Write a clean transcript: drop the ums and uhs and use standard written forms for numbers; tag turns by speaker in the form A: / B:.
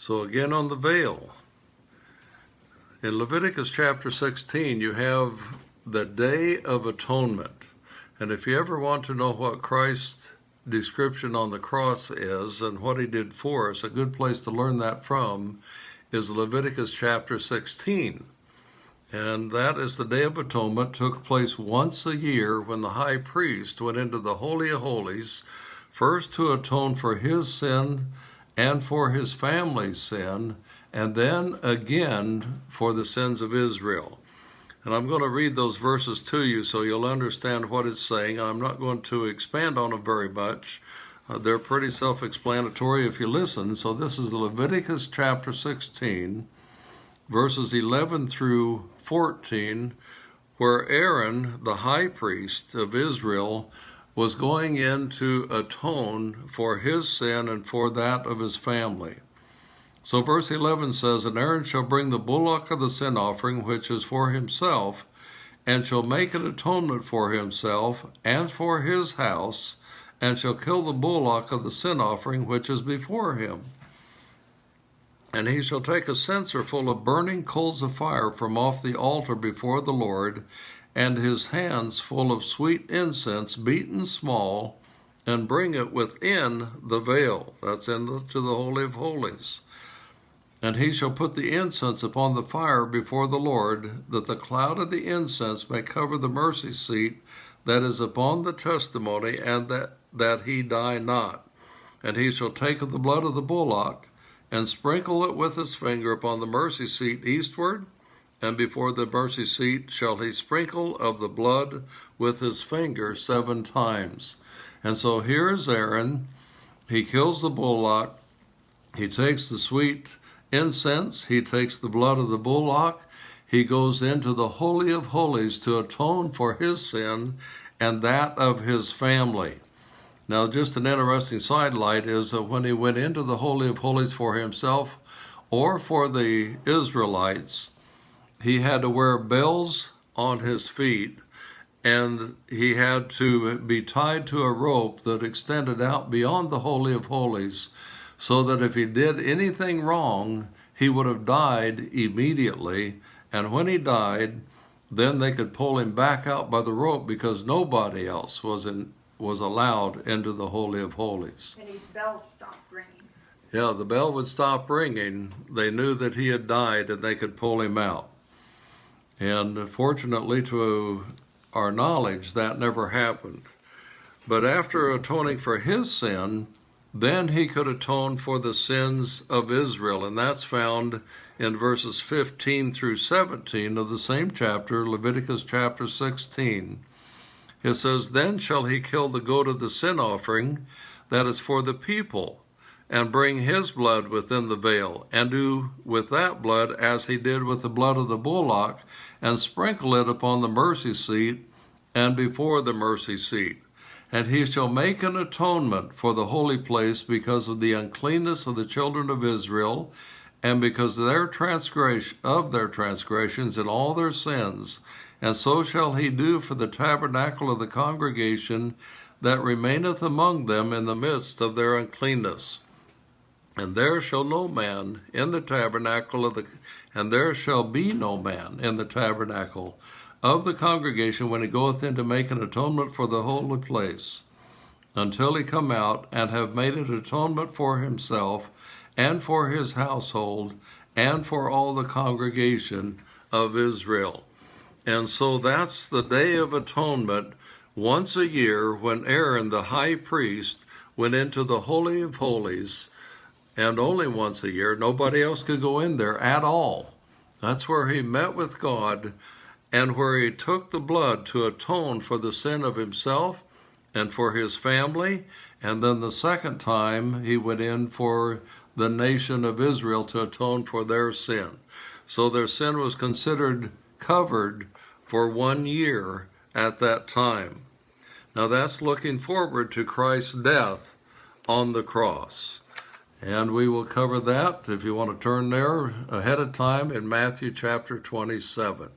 A: So again on the veil. In Leviticus chapter 16, you have the Day of Atonement. And if you ever want to know what Christ's description on the cross is and what he did for us, a good place to learn that from is Leviticus chapter 16. And that is the Day of Atonement, took place once a year when the high priest went into the Holy of Holies, first to atone for his sin and for his family's sin, and then again for the sins of Israel. And I'm going to read those verses to you so you'll understand what it's saying. I'm not going to expand on them very much. They're pretty self-explanatory if you listen. So this is Leviticus chapter 16, verses 11 through 14, where Aaron, the high priest of Israel, was going in to atone for his sin and for that of his family. So verse 11 says, "And Aaron shall bring the bullock of the sin offering, which is for himself, and shall make an atonement for himself and for his house, and shall kill the bullock of the sin offering, which is before him. And he shall take a censer full of burning coals of fire from off the altar before the Lord, and his hands full of sweet incense beaten small, and bring it within the veil." That's into the Holy of Holies. "And he shall put the incense upon the fire before the Lord, that the cloud of the incense may cover the mercy seat that is upon the testimony, and that he die not. And he shall take of the blood of the bullock, and sprinkle it with his finger upon the mercy seat eastward, and before the mercy seat shall he sprinkle of the blood with his finger 7 times. And so here is Aaron. He kills the bullock. He takes the sweet incense. He takes the blood of the bullock. He goes into the Holy of Holies to atone for his sin and that of his family. Now, just an interesting sidelight is that when he went into the Holy of Holies for himself or for the Israelites, he had to wear bells on his feet, and he had to be tied to a rope that extended out beyond the Holy of Holies, so that if he did anything wrong, he would have died immediately. And when he died, then they could pull him back out by the rope, because nobody else was allowed into the Holy of Holies.
B: And his bell stopped ringing.
A: Yeah, the bell would stop ringing. They knew that he had died, and they could pull him out. And fortunately, to our knowledge, that never happened. But after atoning for his sin, then he could atone for the sins of Israel. And that's found in verses 15 through 17 of the same chapter, Leviticus chapter 16. It says, "Then shall he kill the goat of the sin offering that is for the people, and bring his blood within the veil, and do with that blood as he did with the blood of the bullock, and sprinkle it upon the mercy seat and before the mercy seat. And he shall make an atonement for the holy place because of the uncleanness of the children of Israel, and because of their transgressions and all their sins. And so shall he do for the tabernacle of the congregation that remaineth among them in the midst of their uncleanness. And there shall no man in the tabernacle and there shall be no man in the tabernacle of the congregation when he goeth in to make an atonement for the holy place, until he come out and have made an atonement for himself and for his household and for all the congregation of Israel." And so that's the Day of Atonement, once a year, when Aaron, the high priest, went into the Holy of Holies, and only once a year. Nobody else could go in there at all. That's where he met with God, and where he took the blood to atone for the sin of himself and for his family. And then the second time he went in for the nation of Israel to atone for their sin. So their sin was considered covered for 1 year at that time. Now that's looking forward to Christ's death on the cross. And we will cover that, if you want to turn there, ahead of time in Matthew chapter 27.